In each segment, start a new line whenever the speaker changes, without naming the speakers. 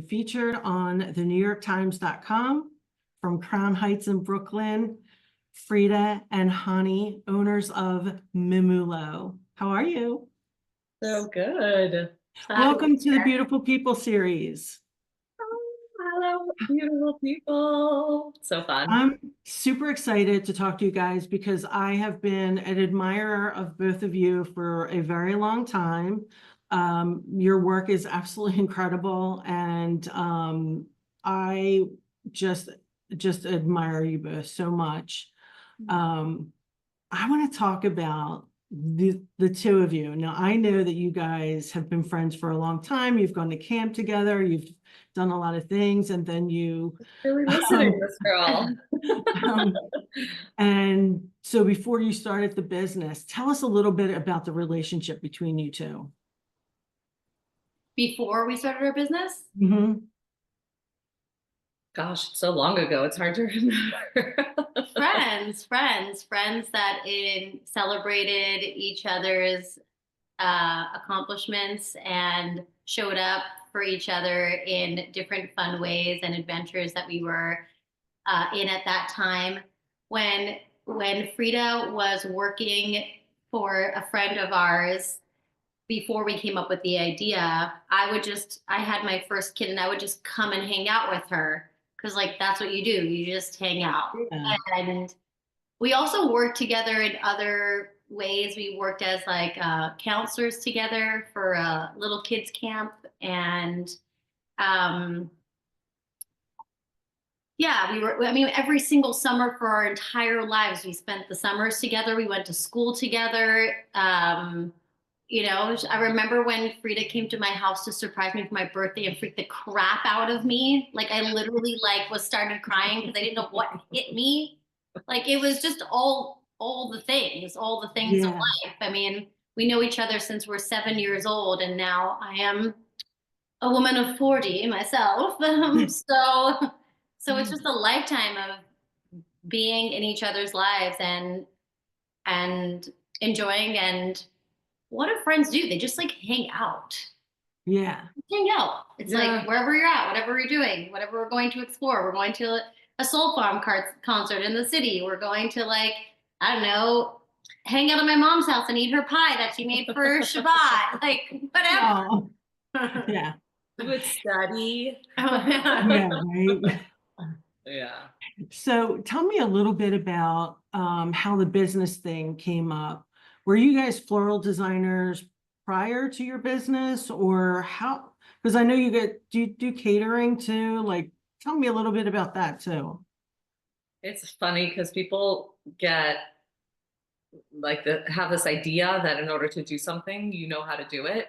been featured on the NewYorkTimes.com from Crown Heights in Brooklyn, Freida and Chani, owners of Mimulo. How are you?
So good.
Welcome to the Beautiful People series.
Hello, beautiful people. So fun.
I'm super excited to talk to you guys because I have been an admirer of both of you for a very long time. Your work is absolutely incredible, and I just admire you both so much. I want to talk about the two of you. Now, I know that you guys have been friends for a long time. You've gone to camp together. You've done a lot of things, and then you
Really listening, this girl.
um, and so before you started the business, tell us a little bit about the relationship between you two.
Before we started our business?
Mm-hmm.
Gosh, it's so long ago. It's hard to remember.
friends that celebrated each other's accomplishments and showed up for each other in different fun ways and adventures that we were in at that time. When Freida was working for a friend of ours, before we came up with the idea, I had my first kid and I would just come and hang out with her. Cause like, that's what you do. You just hang out.
Yeah.
And we also worked together in other ways. We worked as like counselors together for a little kids camp. And yeah, every single summer for our entire lives, we spent the summers together. We went to school together. I remember when Freida came to my house to surprise me for my birthday and freaked the crap out of me. Like I literally started crying because I didn't know what hit me. Like it was just all the things
Yeah.
of life. I mean, we know each other since we're 7 years old, and now I am a woman of 40 myself. So it's just a lifetime of being in each other's lives and enjoying. And what do friends do? They just like hang out.
Yeah.
Hang out. It's like wherever you're at, whatever you're doing, whatever we're going to explore. We're going to a Soul Farm concert in the city. We're going to I don't know, hang out at my mom's house and eat her pie that she made for Shabbat. Like whatever.
Oh, yeah.
You would study.
Yeah, right.
Yeah.
So tell me a little bit about how the business thing came up. Were you guys floral designers prior to your business, or how? Because I know do you do catering too? Like, tell me a little bit about that too.
It's funny because people get have this idea that in order to do something, you know how to do it.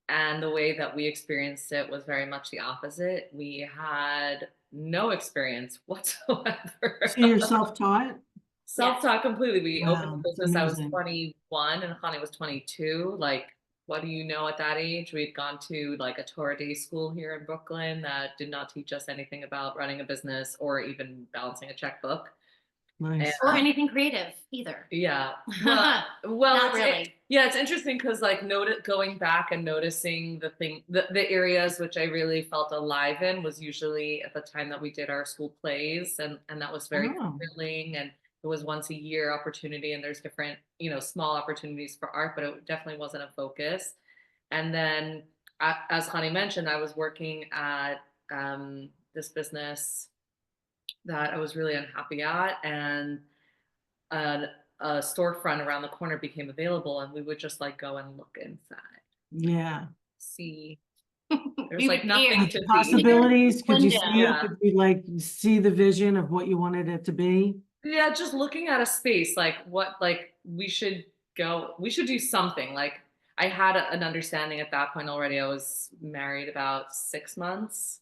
And the way that we experienced it was very much the opposite. We had no experience whatsoever.
So you're self-taught?
Self-taught completely. We opened
Wow,
the
that's
business. I was
amazing.
21 and Connie was 22. Like, what do you know at that age? We'd gone to like a Torah day school here in Brooklyn that did not teach us anything about running a business or even balancing a checkbook.
Nice.
Or anything creative either.
Yeah.
Not really.
It's interesting because like going back and noticing the areas which I really felt alive in was usually at the time that we did our school plays, and that was very thrilling, and it was once a year opportunity, and there's different, small opportunities for art, but it definitely wasn't a focus. And then as Hani mentioned, I was working at this business that I was really unhappy at, and a, a storefront around the corner became available, and we would just like go and look inside.
Yeah.
See, there's like nothing to
possibilities. Could you see
Window.
it? Could you like see the vision of what you wanted it to be?
Yeah, just looking at a space, like we should do something. Like I had an understanding at that point already. I was married about 6 months,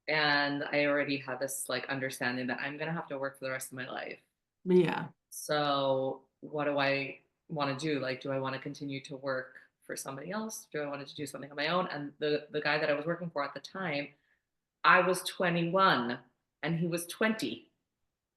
and I already had this like understanding that I'm gonna have to work for the rest of my life.
Yeah.
So what do I want to do? Like, do I want to continue to work for somebody else? Do I want to do something on my own? And the guy that I was working for at the time, I was 21 and he was 20.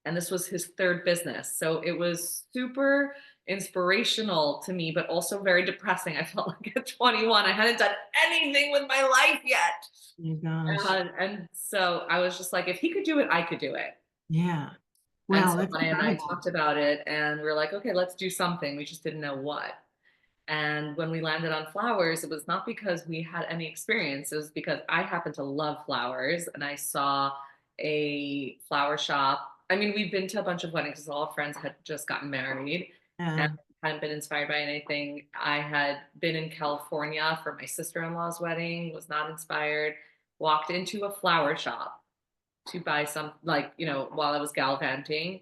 and this was his third business. So it was super inspirational to me, but also very depressing. I felt like at 21, I hadn't done anything with my life yet.
Oh my gosh.
And so I was just like, if he could do it, I could do it.
Yeah.
And
Wow,
so
that's
Connie and I
incredible.
talked about it, and we are like, okay, let's do something. We just didn't know what. And when we landed on flowers, it was not because we had any experience. It was because I happen to love flowers, and I saw a flower shop. I mean, we've been to a bunch of weddings because all our friends had just gotten married and
Yeah.
hadn't been inspired by anything. I had been in California for my sister-in-law's wedding, was not inspired, walked into a flower shop to buy some, like, while I was gallivanting.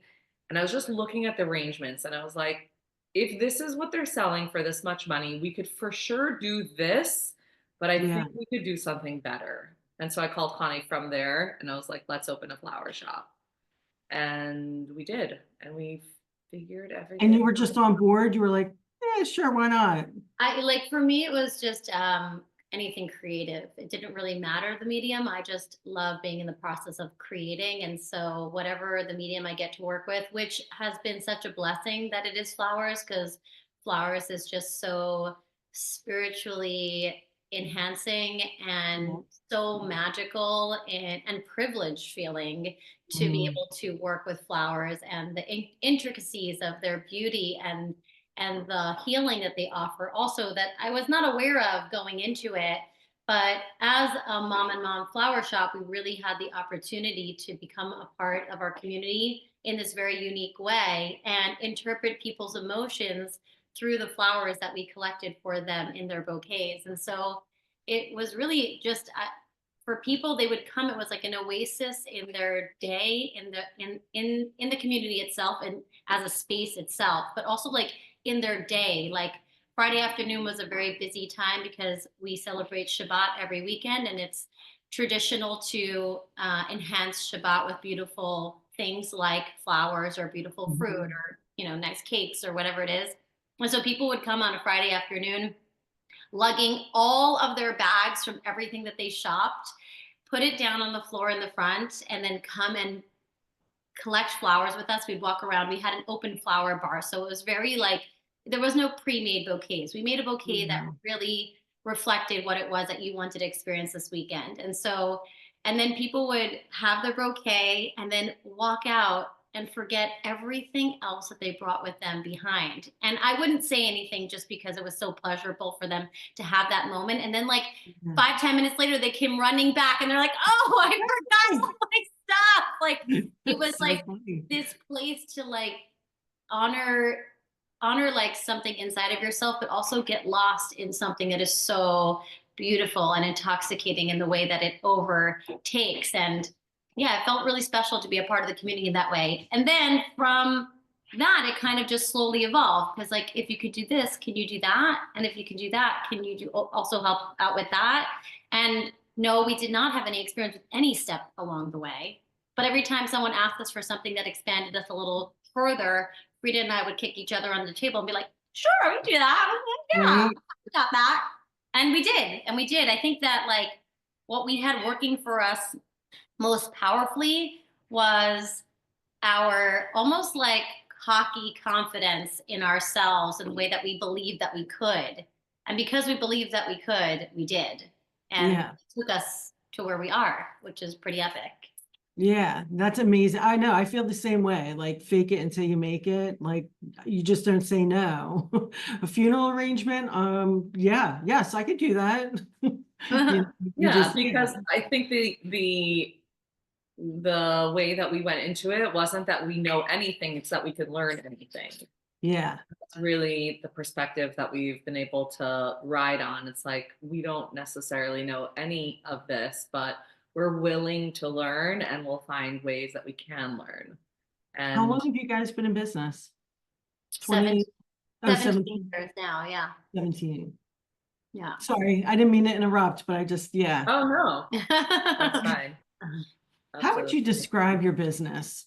And I was just looking at the arrangements, and I was like, if this is what they're selling for this much money, we could for sure do this, but I
Yeah.
think we could do something better. And so I called Connie from there, and I was like, let's open a flower shop. And we did. And we figured
And
everything
you were just on board. You were like, yeah, sure, why not?
For me, it was just anything creative. It didn't really matter the medium. I just love being in the process of creating. And so whatever the medium I get to work with, which has been such a blessing that it is flowers, because flowers is just so spiritually enhancing and so magical and privileged feeling to be able to work with flowers and the intricacies of their beauty and the healing that they offer also that I was not aware of going into it. But as a mom and mom flower shop, we really had the opportunity to become a part of our community in this very unique way and interpret people's emotions through the flowers that we collected for them in their bouquets. And so it was really just for people, they would come, it was like an oasis in their day, in the community itself and as a space itself, but also like in their day. Like Friday afternoon was a very busy time because we celebrate Shabbat every weekend, and it's traditional to enhance Shabbat with beautiful things like flowers or beautiful fruit or nice cakes or whatever it is. And so people would come on a Friday afternoon lugging all of their bags from everything that they shopped, put it down on the floor in the front, and then come and collect flowers with us. We'd walk around. We had an open flower bar. So it was very like, there was no pre-made bouquets. We made a bouquet that really reflected what it was that you wanted to experience this weekend. And so, and then people would have their bouquet and then walk out and forget everything else that they brought with them behind. And I wouldn't say anything just because it was so pleasurable for them to have that moment. And then like 5-10 minutes later, they came running back and they're like, oh, I forgot all my stuff. Like it was
so
like
funny.
this place to like honor like something inside of yourself, but also get lost in something that is so beautiful and intoxicating in the way that it overtakes. And yeah, it felt really special to be a part of the community in that way. And then from that, it kind of just slowly evolved because like, if you could do this, can you do that? And if you can do that, can you also help out with that? And no, we did not have any experience with any step along the way. But every time someone asked us for something that expanded us a little further, Freida and I would kick each other on the table and be like, sure, we can do that. Yeah,
Right.
we got that. And we did. And we did. I think that like what we had working for us most powerfully was our almost like cocky confidence in ourselves and the way that we believed that we could. And because we believed that we could, we did. And
Yeah.
it took us to where we are, which is pretty epic.
Yeah, that's amazing. I know. I feel the same way. Like fake it until you make it. Like you just don't say no. A funeral arrangement. Yeah, yes, I could do that. You
Yeah,
just
because
can't.
I think the way that we went into it wasn't that we know anything, it's that we could learn anything.
Yeah.
That's really the perspective that we've been able to ride on. It's like we don't necessarily know any of this, but we're willing to learn and we'll find ways that we can learn.
How long
And
have you guys been in business?
17
17.
years now. Yeah.
17.
Yeah.
Sorry, I didn't mean to interrupt, but I just, yeah.
oh no, that's fine.
How would you
Absolutely.
describe your business?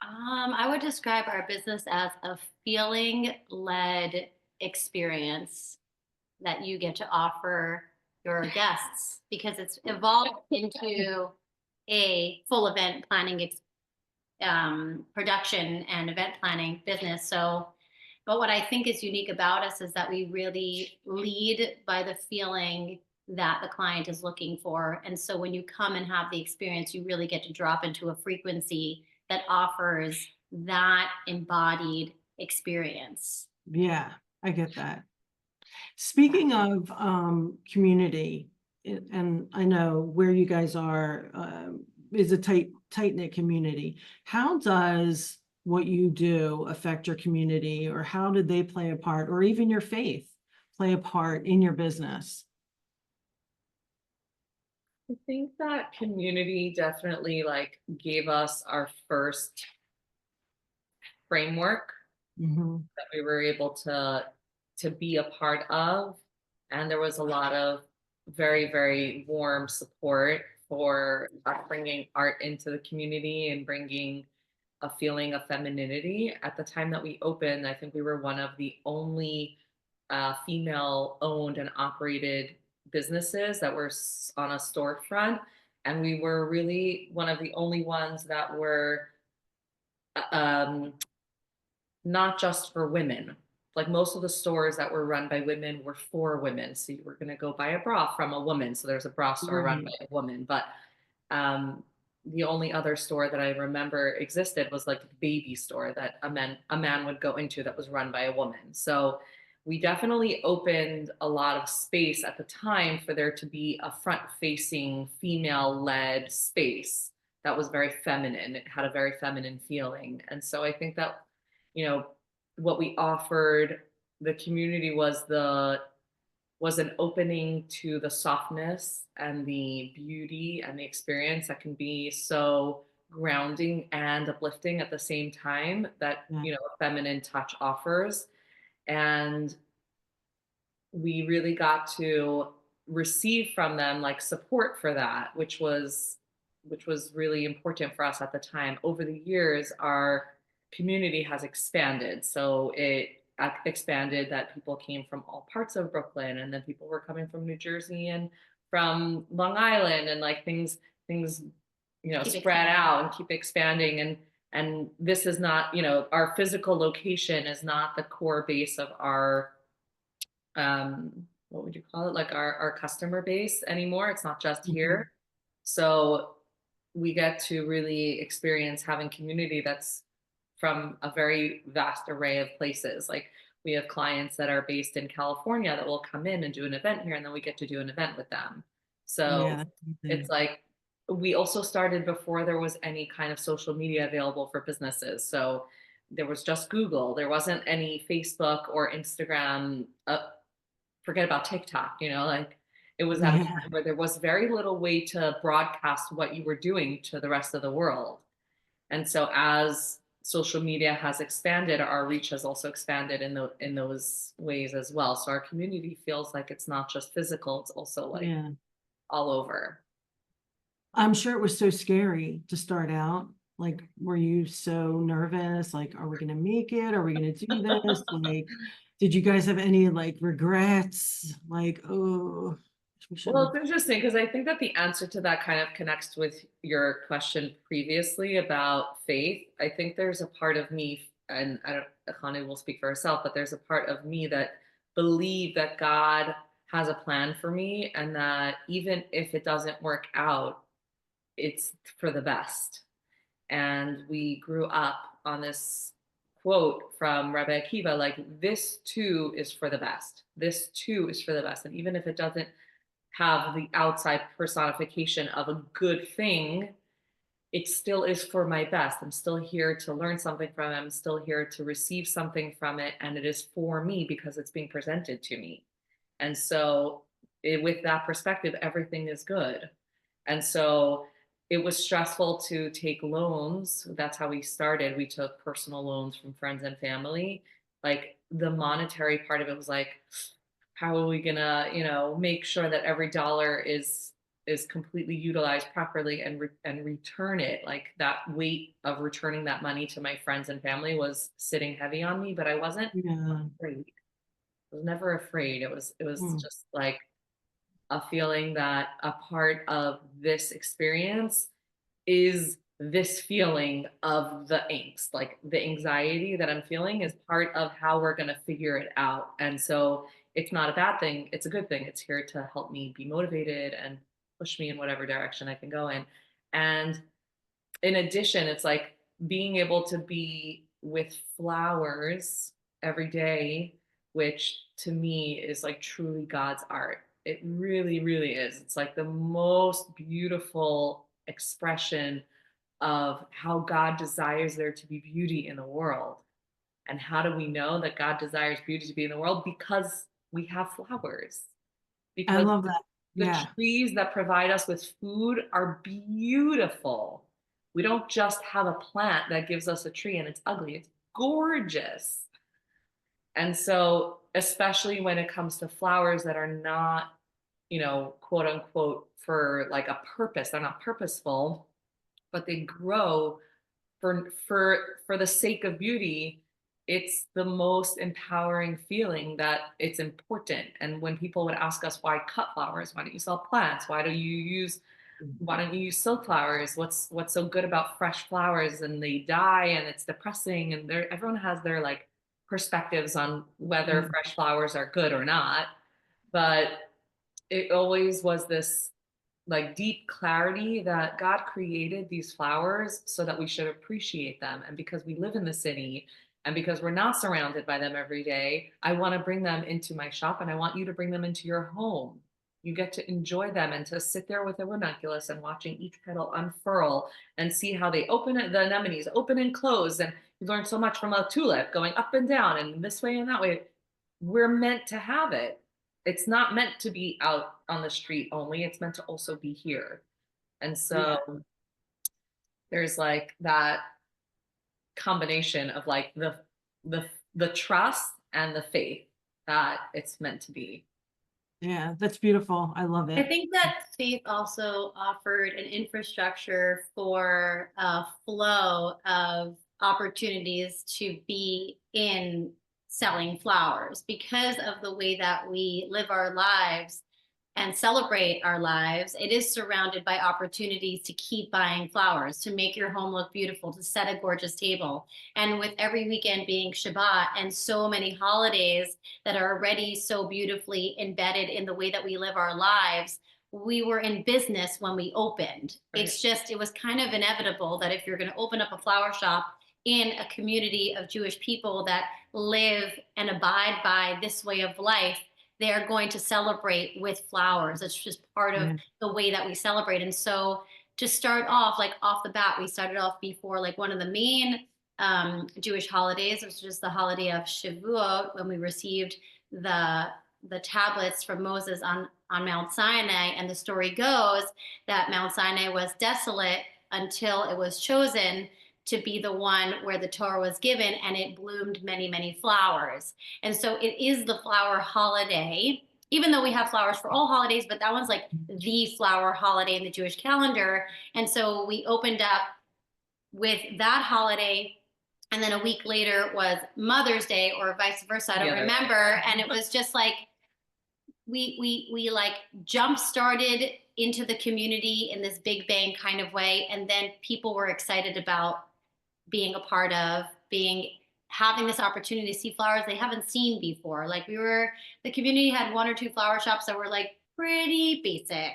I would describe our business as a feeling-led experience that you get to offer your guests because it's evolved into a full event planning production and event planning business. So, but what I think is unique about us is that we really lead by the feeling that the client is looking for. And so when you come and have the experience, you really get to drop into a frequency that offers that embodied experience.
Yeah, I get that. Speaking of community, and I know where you guys are is a tight-knit community. How does what you do affect your community, or how did they play a part, or even your faith play a part in your business?
I think that community definitely like gave us our first framework
Mhm.
that we were able to be a part of, and there was a lot of very, very warm support for us bringing art into the community and bringing a feeling of femininity. At the time that we opened, I think we were one of the only female owned and operated businesses that were on a storefront, and we were really one of the only ones that were um, not just for women. Like most of the stores that were run by women were for women. So you were going to go buy a bra from a woman. So there's a bra store run by a woman. But um, the only other store that I remember existed was like the baby store that a man would go into that was run by a woman. So we definitely opened a lot of space at the time for there to be a front facing female led space that was very feminine. It had a very feminine feeling. And so I think that, you know, what we offered the community was an opening to the softness and the beauty and the experience that can be so grounding and uplifting at the same time that,
Yeah.
you know, a feminine touch offers. And we really got to receive from them like support for that, which was really important for us at the time. Over the years, our community has expanded. So it expanded that people came from all parts of Brooklyn, and then people were coming from New Jersey and from Long Island, and like things you know
Keep
spread
expanding.
out and keep expanding. And this is not, you know, our physical location is not the core base of our what would you call it, like our customer base anymore. It's not just
Mhm.
here. So we get to really experience having community that's from a very vast array of places. Like we have clients that are based in California that will come in and do an event here, and then we get to do an event with them. So
Yeah, that's
it's
amazing.
like we also started before there was any kind of social media available for businesses. So there was just Google. There wasn't any Facebook or Instagram. Forget about TikTok, you know, like it was at a
Yeah,
time where there was very little way to broadcast what you were doing to the rest of the world. And so as social media has expanded, our reach has also expanded in those ways as well. So our community feels like it's not just physical, it's also like
yeah.
all over.
I'm sure it was so scary to start out. Like, were you so nervous? Like, are we going to make it? Are we going to do this? Like, did you guys have any like regrets? Like, oh, we should
Well,
have.
it's interesting because I think that the answer to that kind of connects with your question previously about faith. I think there's a part of me, and I don't, Chani will speak for herself, but there's a part of me that believe that God has a plan for me, and that even if it doesn't work out, it's for the best. And we grew up on this quote from Rabbi Akiva, like, this too is for the best. This too is for the best. And even if it doesn't have the outside personification of a good thing, it still is for my best. I'm still here to learn something from it. I'm still here to receive something from it. And it is for me because it's being presented to me. And so, with that perspective, everything is good. And so, it was stressful to take loans. That's how we started. We took personal loans from friends and family. Like the monetary part of it was like, how are we gonna, you know, make sure that every dollar is completely utilized properly and and return it? Like that weight of returning that money to my friends and family was sitting heavy on me, but I wasn't
Yeah.
afraid. I was never afraid. It was
Mm.
just like a feeling that a part of this experience is this feeling of the angst, like the anxiety that I'm feeling is part of how we're going to figure it out. And so it's not a bad thing. It's a good thing. It's here to help me be motivated and push me in whatever direction I can go in. And in addition, it's like being able to be with flowers every day, which to me is like truly God's art. It really, really is. It's like the most beautiful expression of how God desires there to be beauty in the world. And how do we know that God desires beauty to be in the world? Because we have flowers.
I
Because
love that.
the
Yeah.
trees that provide us with food are beautiful. We don't just have a plant that gives us a tree and it's ugly, it's gorgeous. And so, especially when it comes to flowers that are not, quote unquote, for like a purpose, they're not purposeful, but they grow for the sake of beauty. It's the most empowering feeling that it's important. And when people would ask us, why cut flowers, why don't you sell plants, why don't you use silk flowers, what's so good about fresh flowers, and they die and it's depressing, and everyone has their like perspectives on whether fresh flowers are good or not. But it always was this like deep clarity that God created these flowers so that we should appreciate them. And because we live in the city and because we're not surrounded by them every day, I want to bring them into my shop, and I want you to bring them into your home. You get to enjoy them and to sit there with a ranunculus and watching each petal unfurl and see how they open, the anemones open and close. And you learn so much from a tulip going up and down and this way and that way. We're meant to have it. It's not meant to be out on the street only. It's meant to also be here. And so there's like that combination of like the trust and the faith that it's meant to be.
Yeah, that's beautiful. I love
I
it.
think that faith also offered an infrastructure for a flow of opportunities to be in selling flowers because of the way that we live our lives and celebrate our lives. It is surrounded by opportunities to keep buying flowers, to make your home look beautiful, to set a gorgeous table. And with every weekend being Shabbat and so many holidays that are already so beautifully embedded in the way that we live our lives, we were in business when we opened.
Right.
It's just, it was kind of inevitable that if you're going to open up a flower shop in a community of Jewish people that live and abide by this way of life, they are going to celebrate with flowers. It's just part of the way that we celebrate. And so to start off, like off the bat, we started off before like one of the main Jewish holidays, which was the holiday of Shavuot, when we received the tablets from Moses on Mount Sinai. And the story goes that Mount Sinai was desolate until it was chosen to be the one where the Torah was given, and it bloomed many, many flowers. And so it is the flower holiday, even though we have flowers for all holidays, but that one's like the flower holiday in the Jewish calendar. And so we opened up with that holiday, and then a week later was Mother's Day, or vice versa, I don't remember. And it was just like, we like jump started into the community in this big bang kind of way. And then people were excited about being a part of, having this opportunity to see flowers they haven't seen before. Like the community had one or two flower shops that were like pretty basic.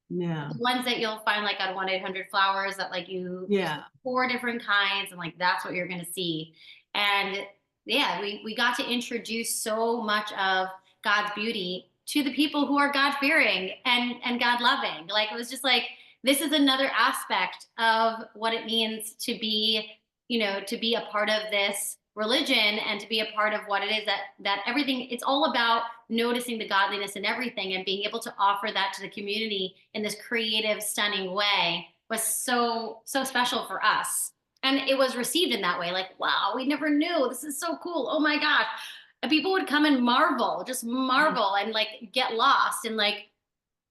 Yeah.
The ones that you'll find like on 1-800-Flowers that like there's 4 different kinds, and like that's what you're gonna see. And yeah, we got to introduce so much of God's beauty to the people who are God-fearing and God-loving. Like it was just like, this is another aspect of what it means to be, to be a part of this religion and to be a part of what it is that everything, it's all about noticing the godliness in everything, and being able to offer that to the community in this creative, stunning way was so special for us. And it was received in that way. Like, wow, we never knew. This is so cool. Oh my gosh. And people would come and just marvel and like get lost in like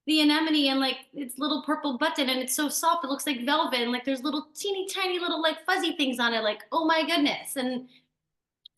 the anemone and like its little purple button, and it's so soft, it looks like velvet, and like there's little teeny tiny little like fuzzy things on it, like, oh my goodness. And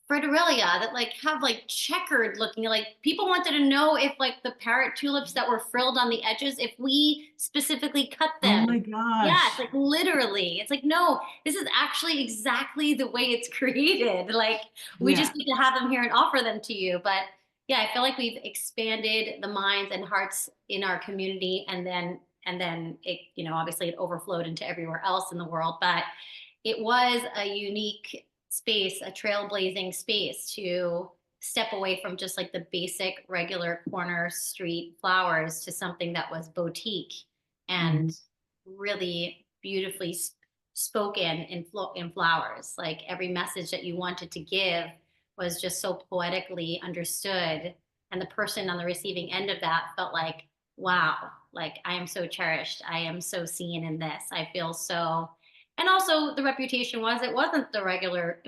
fritillaria that like have like checkered looking, like people wanted to know if like the parrot tulips that were frilled on the edges, if we specifically cut
Oh
them.
my
Yeah, it's
gosh.
like literally, it's like, no, this is actually exactly the way it's created. Like we
Yeah.
just need to have them here and offer them to you. But yeah, I feel like we've expanded the minds and hearts in our community, and then it, you know, obviously it overflowed into everywhere else in the world. But it was a unique space, a trailblazing space to step away from just like the basic regular corner street flowers to something that was boutique and
Mhm.
really beautifully spoken in flowers. Like every message that you wanted to give was just so poetically understood. And the person on the receiving end of that felt like, wow, like I am so cherished. I am so seen in this. I feel so. And also the reputation was it wasn't the regular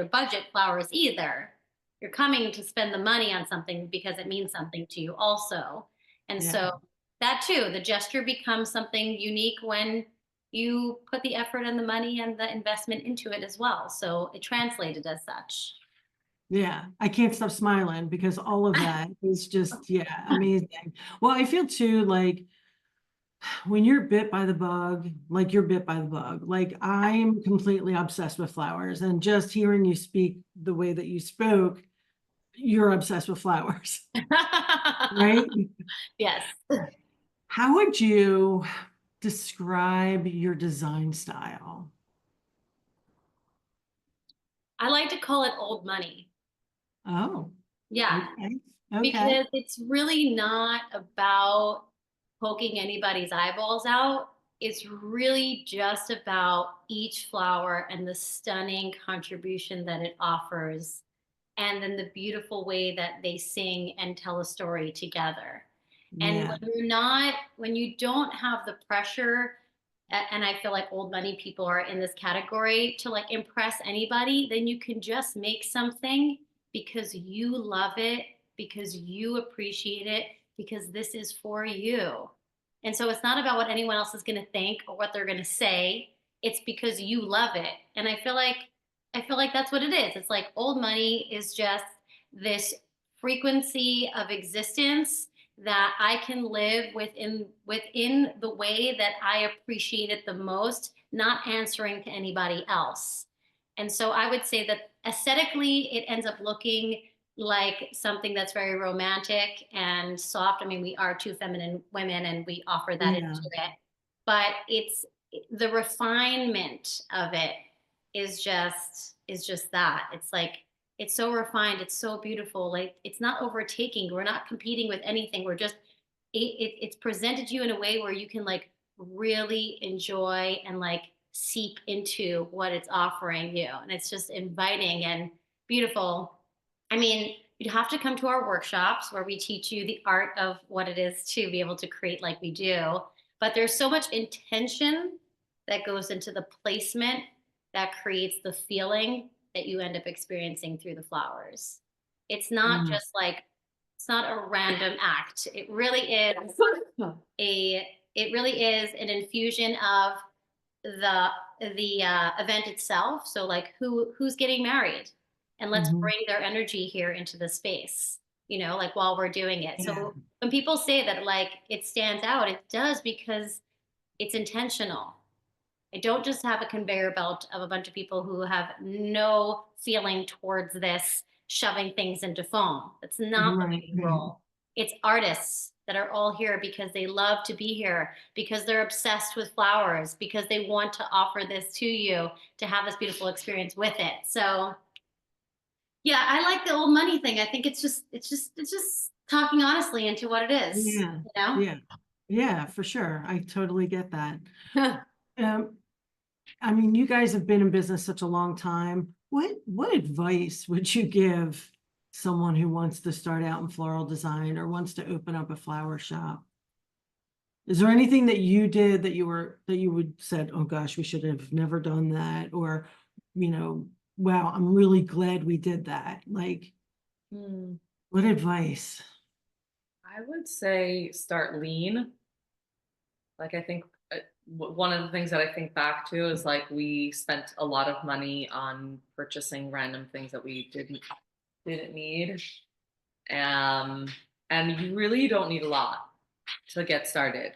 budget flowers either. You're coming to spend the money on something because it means something to you also. And
Yeah.
so that too, the gesture becomes something unique when you put the effort and the money and the investment into it as well. So it translated as such.
Yeah, I can't stop smiling because all of that is just, yeah, amazing. Well, I feel too like when you're bit by the bug, like you're bit by the bug, like I'm completely obsessed with flowers, and just hearing you speak the way that you spoke, you're obsessed with flowers, right?
Yes.
How would you describe your design style?
I like to call it old money.
Oh,
Yeah,
okay. Okay.
because it's really not about poking anybody's eyeballs out. It's really just about each flower and the stunning contribution that it offers, and then the beautiful way that they sing and tell a story together. And
Yeah.
when you don't have the pressure, and I feel like old money people are in this category, to like impress anybody, then you can just make something because you love it, because you appreciate it, because this is for you. And so it's not about what anyone else is going to think or what they're going to say. It's because you love it. And I feel like that's what it is. It's like old money is just this frequency of existence that I can live within the way that I appreciate it the most, not answering to anybody else. And so I would say that aesthetically, it ends up looking like something that's very romantic and soft. I mean, we are two feminine women and we offer that
Yeah.
into it, but it's the refinement of it is just that. It's like it's so refined, it's so beautiful. Like it's not overtaking. We're not competing with anything. We're just it's presented to you in a way where you can like really enjoy and like seep into what it's offering you. And it's just inviting and beautiful. I mean, you'd have to come to our workshops where we teach you the art of what it is to be able to create like we do. But there's so much intention that goes into the placement that creates the feeling that you end up experiencing through the flowers. It's not
Mm.
just like, it's not a random act. It really is an infusion of the the event itself. So like who's getting married, and let's
Mhm.
bring their energy here into the space. You know, like while we're doing it.
Yeah.
So when people say that like it stands out, it does because it's intentional. I don't just have a conveyor belt of a bunch of people who have no feeling towards this, shoving things into foam. That's not the way
Right.
we roll. It's artists that are all here because they love to be here, because they're obsessed with flowers, because they want to offer this to you to have this beautiful experience with it. So yeah, I like the old money thing. I think it's just talking honestly into what it is,
Yeah.
you know?
Yeah. Yeah, for sure. I totally get that. Um, I mean, you guys have been in business such a long time. What advice would you give someone who wants to start out in floral design or wants to open up a flower shop? Is there anything that you did that you would said, oh gosh, we should have never done that, or wow, I'm really glad we did that. Like,
Hmm.
what advice?
I would say start lean. Like I think one of the things that I think back to is like we spent a lot of money on purchasing random things that we didn't need. And you really don't need a lot to get started.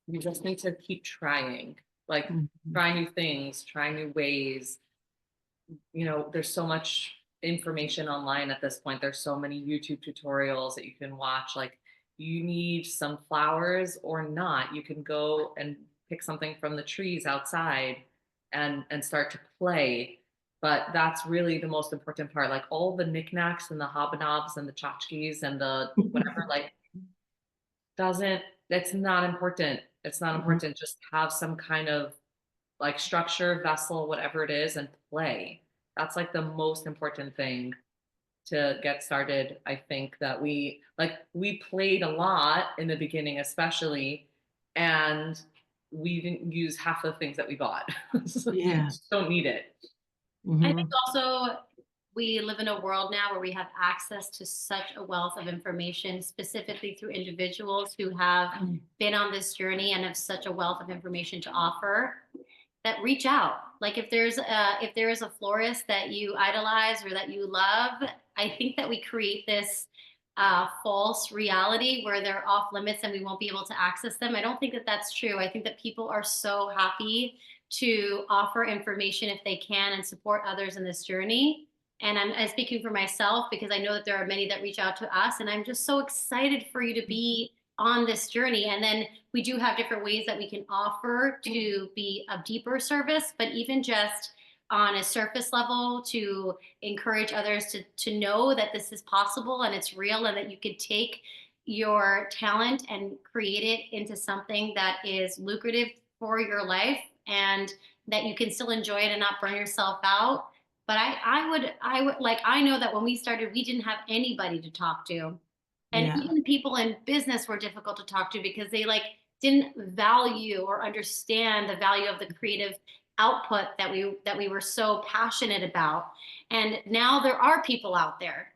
You just need to keep trying, like
Mhm.
try new things, try new ways. You know, there's so much information online at this point. There's so many YouTube tutorials that you can watch. Like, you need some flowers or not, you can go and pick something from the trees outside and start to play. But that's really the most important part. Like all the knickknacks and the hobnobs and the tchotchkes and the whatever, like doesn't, that's not important. It's not
Mhm.
important. Just have some kind of like structure, vessel, whatever it is, and play. That's like the most important thing to get started. I think that we played a lot in the beginning, especially, and we didn't use half the things that we bought. So you
Yeah.
just don't need it.
I think
Mhm.
also we live in a world now where we have access to such a wealth of information, specifically through individuals who have been on this journey and have such a wealth of information to offer, that reach out. Like if there is a florist that you idolize or that you love, I think that we create this false reality where they're off limits and we won't be able to access them. I don't think that that's true. I think that people are so happy to offer information if they can and support others in this journey. And I'm speaking for myself because I know that there are many that reach out to us, and I'm just so excited for you to be on this journey. And then we do have different ways that we can offer to be of deeper service, but even just on a surface level to encourage others to know that this is possible and it's real, and that you could take your talent and create it into something that is lucrative for your life, and that you can still enjoy it and not burn yourself out. But I would like, I know that when we started, we didn't have anybody to talk to. And
Yeah.
even people in business were difficult to talk to because they like didn't value or understand the value of the creative output that we were so passionate about. And now there are people out there,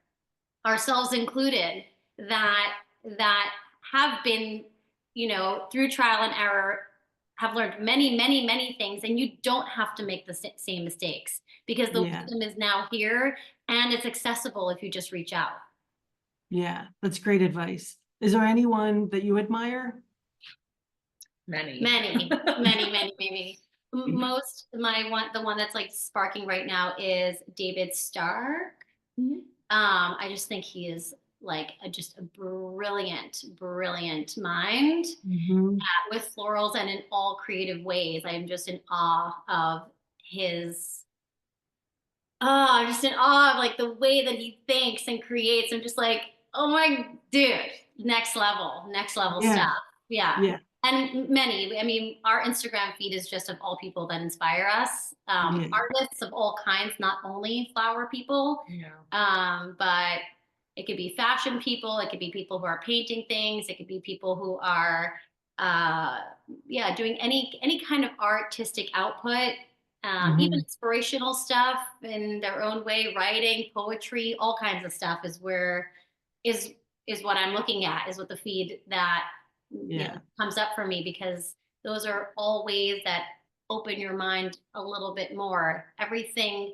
ourselves included, that that have been, you know, through trial and error, have learned many things, and you don't have to make the same mistakes because the
Yeah.
wisdom is now here and it's accessible if you just reach out.
Yeah. That's great advice. Is there anyone that you admire?
Many.
Many. Most my one the one that's like sparking right now is David Stark.
Mhm.
I just think he is like just a brilliant mind
Mhm.
with florals and in all creative ways. I am just in awe of his. Oh, I'm just in awe of like the way that he thinks and creates. I'm just like, oh my dude, next level
Yeah.
stuff. Yeah.
Yeah.
And many, I mean, our Instagram feed is just of all people that inspire us.
Yeah.
Artists of all kinds, not only flower people,
Yeah.
but it could be fashion people, it could be people who are painting things, it could be people who are, uh, yeah, doing any kind of artistic output, even
Mhm.
inspirational stuff in their own way, writing, poetry, all kinds of stuff is where is is what I'm looking at, is what the feed that, you know,
Yeah.
comes up for me, because those are all ways that open your mind a little bit more. Everything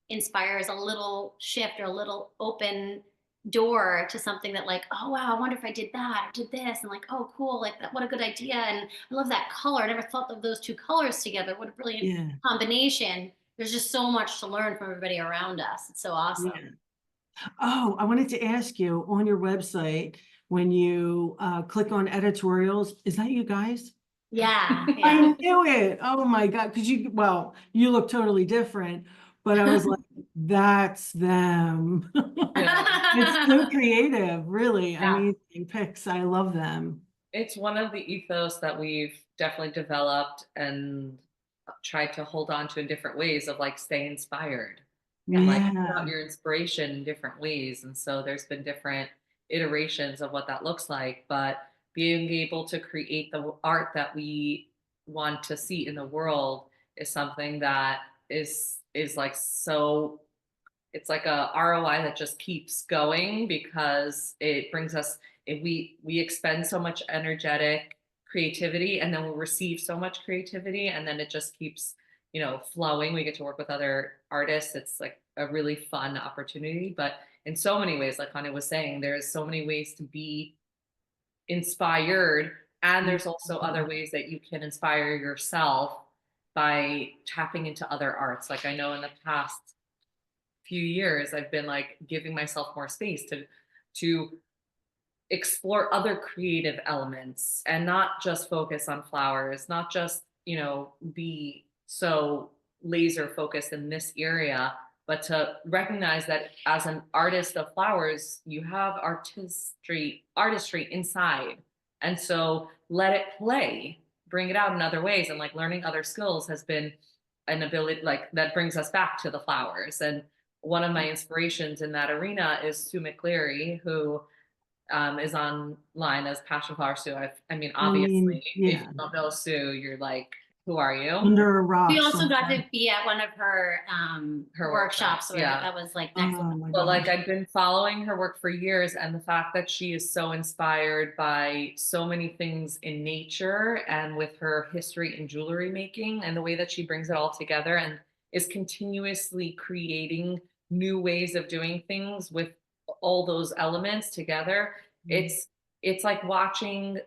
inspires a little shift or a little open door to something that, like, oh wow, I wonder if I did that or did this, and like, oh cool, like that, what a good idea, and I love that color, I never thought of those two colors together, what a brilliant
Yeah.
combination. There's just so much to learn from everybody around us. It's so awesome.
Yeah. Oh, I wanted to ask you, on your website, when you click on editorials, is that you guys?
Yeah,
I
yeah.
knew it. Oh my God. Because well, you look totally different, but I was like, that's them.
Yeah.
It's so creative, really
Yeah.
amazing pics. I love them.
It's one of the ethos that we've definitely developed and tried to hold on to in different ways, of like stay inspired and like put out
Yeah.
your inspiration in different ways. And so there's been different iterations of what that looks like, but being able to create the art that we want to see in the world is something that is like, so it's like a ROI that just keeps going, because it brings us, we expend so much energetic creativity, and then we'll receive so much creativity, and then it just keeps, you know, flowing. We get to work with other artists. It's like a really fun opportunity. But in so many ways, like Connie was saying, there's so many ways to be inspired, and there's also other ways that you can inspire yourself by tapping into other arts. Like I know in the past few years I've been like giving myself more space to explore other creative elements and not just focus on flowers, not just, you know, be so laser focused in this area, but to recognize that as an artist of flowers, you have artistry inside. And so let it play, bring it out in other ways. And like learning other skills has been an ability like that brings us back to the flowers. And one of my inspirations in that arena is Sue McCleary, who is online as Passion Flower Sue. I mean, obviously, if you don't know Sue, you're like, who are you?
Under a rock.
We also got to be at one of her workshops.
Yeah.
That was like next level.
But like I've been following her work for years, and the fact that she is so inspired by so many things in nature and with her history in jewelry making and the way that she brings it all together and is continuously creating new ways of doing things with all those elements together. It's like watching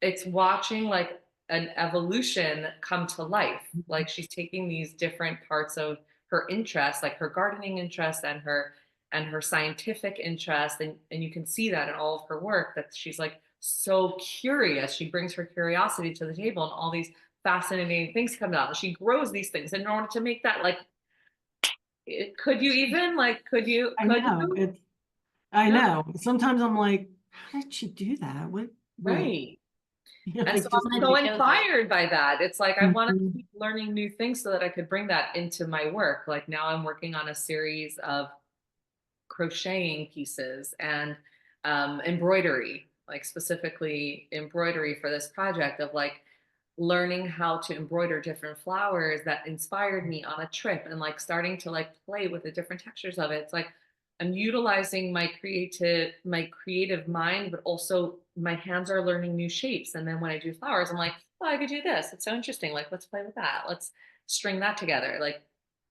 like an evolution come to life. Like she's taking these different parts of her interest, like her gardening interest and her scientific interest, and you can see that in all of her work, that she's like so curious. She brings her curiosity to the table, and all these fascinating things come out, and she grows these things. And in order to make that, like, could you
I know. Sometimes I'm like, how did she do that? What?
Right.
Yeah,
and so I'm so inspired by that. It's like I want to keep learning new things so that I could bring that into my work. Like now I'm working on a series of crocheting pieces and embroidery, like specifically embroidery for this project of like learning how to embroider different flowers that inspired me on a trip, and like starting to like play with the different textures of it. It's like I'm utilizing my creative mind, but also my hands are learning new shapes. And then when I do flowers, I'm like, oh, I could do this. It's so interesting. Like, let's play with that. Let's string that together. Like,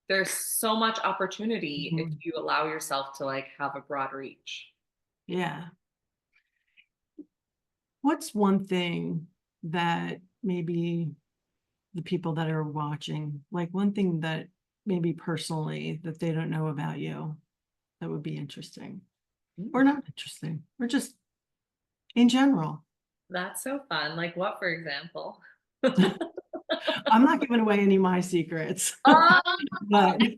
there's so much opportunity if you allow yourself to like have a broad reach.
Yeah. What's one thing that maybe the people that are watching, like one thing that maybe personally that they don't know about you that would be interesting or not interesting, or just in general?
That's so fun. Like what, for example?
I'm not giving away any of my secrets.
Oh,
but
cute.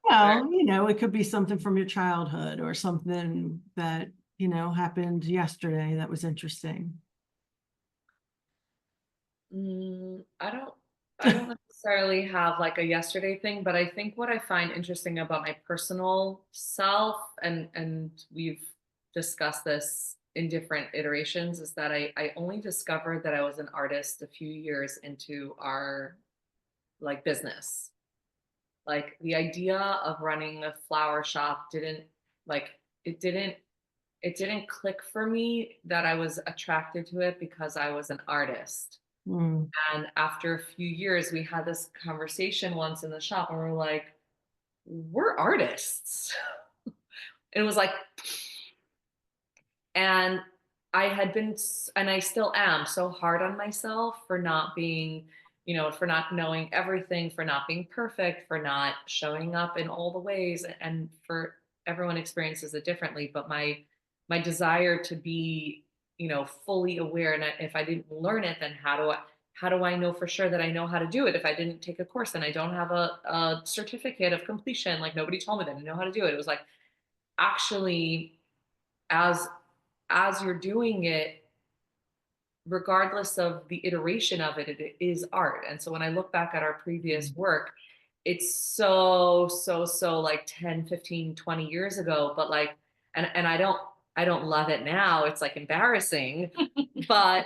Well, you know, it could be something from your childhood or something that, you know, happened yesterday that was interesting.
I don't necessarily have like a yesterday thing, but I think what I find interesting about my personal self, and we've discussed this in different iterations, is that I only discovered that I was an artist a few years into our like business. Like the idea of running a flower shop didn't like it didn't click for me that I was attracted to it because I was an artist. And after a few years, we had this conversation once in the shop, and we're like, we're artists. And it was like, and I had been, and I still am so hard on myself for not being, you know, for not knowing everything, for not being perfect, for not showing up in all the ways, and for everyone experiences it differently. But my desire to be, you know, fully aware, and if I didn't learn it, then how do I know for sure that I know how to do it? If I didn't take a course and I don't have a certificate of completion, like nobody told me that I know how to do it. It was like, actually, as you're doing it, regardless of the iteration of it, it is art. And so when I look back at our previous work, it's so like 10, 15, 20 years ago, but like, and I don't love it now. It's like embarrassing, but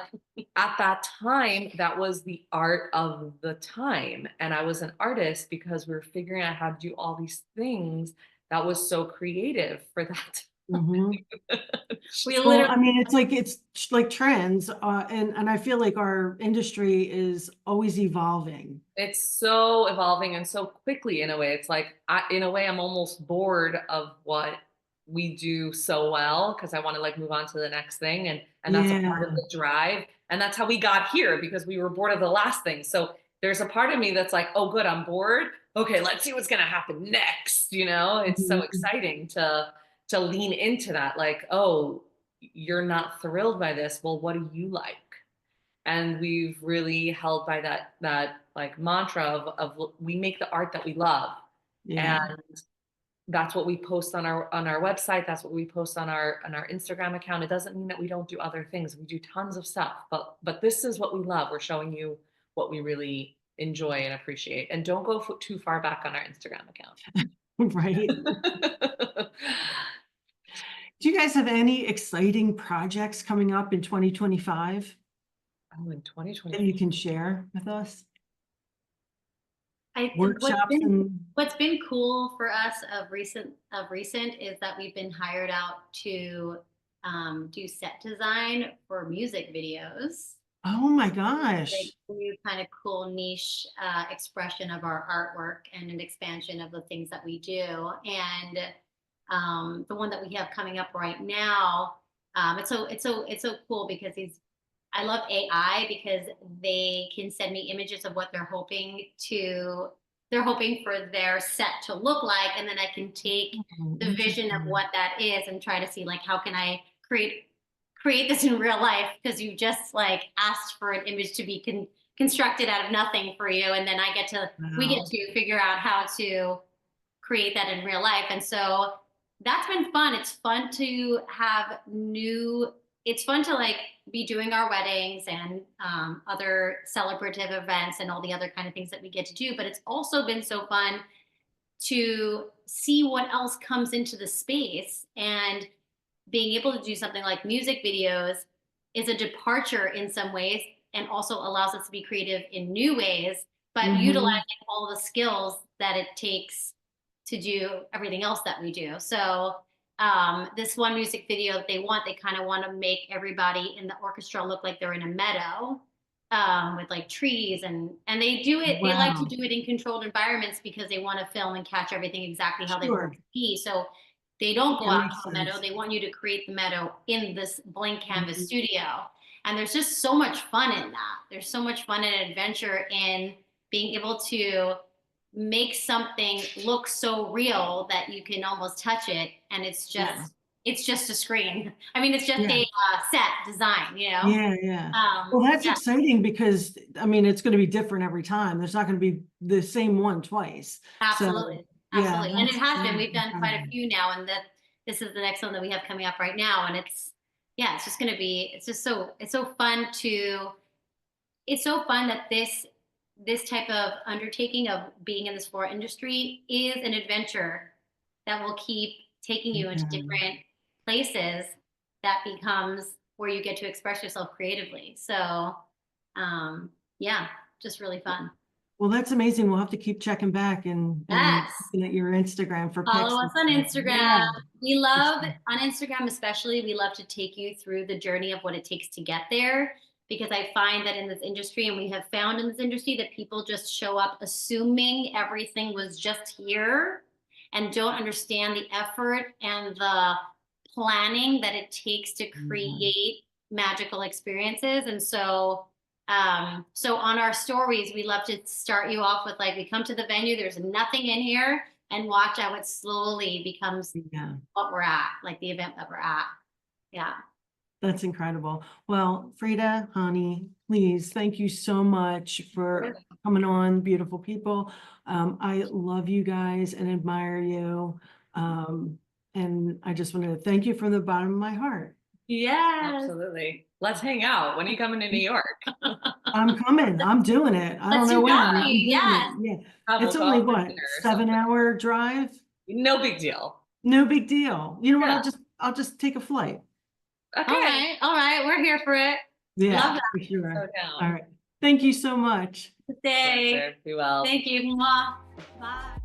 at that time, that was the art of the time. And I was an artist because we were figuring out how to do all these things that was so creative for that
Mhm.
We
Well,
literally,
I mean, it's like trends, and I feel like our industry is always evolving.
It's so evolving and so quickly in a way. It's like, in a way, I'm almost bored of what we do so well because I want to like move on to the next thing. And that's a part of
Yeah.
the drive. And that's how we got here because we were bored of the last thing. So there's a part of me that's like, oh, good, I'm bored. Okay, let's see what's gonna happen next. You know, it's so
Mhm.
exciting to lean into that. Like, oh, you're not thrilled by this. Well, what do you like? And we've really held by that like mantra of we make the art that we love, and
Yeah.
that's what we post on our website. That's what we post on our Instagram account. It doesn't mean that we don't do other things. We do tons of stuff, but this is what we love. We're showing you what we really enjoy and appreciate. And don't go too far back on our Instagram
Right.
account.
Do you guys have any exciting projects coming up in 2025
Oh, in
that you
2020.
can share with us?
I think
Workshops and
what's been cool for us of recent is that we've been hired out to do set design for music videos.
oh my
Like
gosh.
new kind of cool niche expression of our artwork and an expansion of the things that we do. And the one that we have coming up right now, it's so cool because I love AI because they can send me images of what they're hoping for their set to look like, and then I can take
Oh,
the vision of
interesting.
what that is and try to see like how can I create this in real life, because you just like asked for an image to be constructed out of nothing for you, and then we get
Wow.
to figure out how to create that in real life. And so that's been fun. It's fun to have it's fun to like be doing our weddings and other celebrative events and all the other kind of things that we get to do. But it's also been so fun to see what else comes into the space, and being able to do something like music videos is a departure in some ways and also allows us to be creative in new ways, but
Mhm.
utilizing all the skills that it takes to do everything else that we do. So this one music video that they kind of want to make everybody in the orchestra look like they're in a meadow, with like trees, and they do it. They like to
Wow.
do it in controlled environments because they want to film and catch everything exactly how they want
Sure.
it to be. So they don't go
That
out
makes
to the meadow.
sense.
They want you to create the meadow in this blank canvas
Mhm.
studio. And there's just so much fun in that. There's so much fun and adventure in being able to make something look so real that you can almost touch it, and
Yeah.
it's just a screen. I mean, it's just
Yeah.
a set design, you know.
Yeah, yeah. Well, that's
Yeah,
exciting because I mean, it's going to be different every time. There's not going to be the same one twice. So,
absolutely,
yeah,
absolutely. And it has been.
that's
We've done quite a
incredible.
few now, and that this is the next one that we have coming up right now, and yeah, it's just going to be. It's so fun to. It's so fun that this type of undertaking of being in this floral industry is an adventure that will keep taking you into
Yeah.
different places, that becomes where you get to express yourself creatively. So yeah, just really fun.
Well, that's amazing. We'll have to keep checking back and
Yes.
looking at your Instagram for pics
Follow us
and
on
stuff.
Instagram.
Yeah.
We
It's-
love on Instagram, especially, we love to take you through the journey of what it takes to get there. Because I find that in this industry, and we have found in this industry, that people just show up assuming everything was just here and don't understand the effort and the planning that it takes to
yeah.
create magical experiences. And so so on our stories, we love to start you off with like, we come to the venue, there's nothing in here, and watch how it slowly becomes
Yeah.
what we're at, like the event that we're at. Yeah.
That's incredible. Well, Frida, honey, please, thank you so much for coming on, beautiful people. I love you guys and admire you. And I just want to thank you from the bottom of my heart.
Yes.
Absolutely. Let's hang out. When are you coming to New York?
I'm coming. I'm doing it. I don't
Let's
know
do
when. I'm
coffee.
doing it.
Yes.
Yeah.
Have
It's
a
only
coffee
what,
dinner or something.
7-hour drive?
No big deal.
No big deal. You know what?
Yeah.
I'll just take a flight.
Okay.
All right. We're here for it. Love
Yeah,
that.
for sure.
So
All
down.
right. Thank you so much.
Today.
Pleasure. Be well.
Thank you. Mwah. Bye.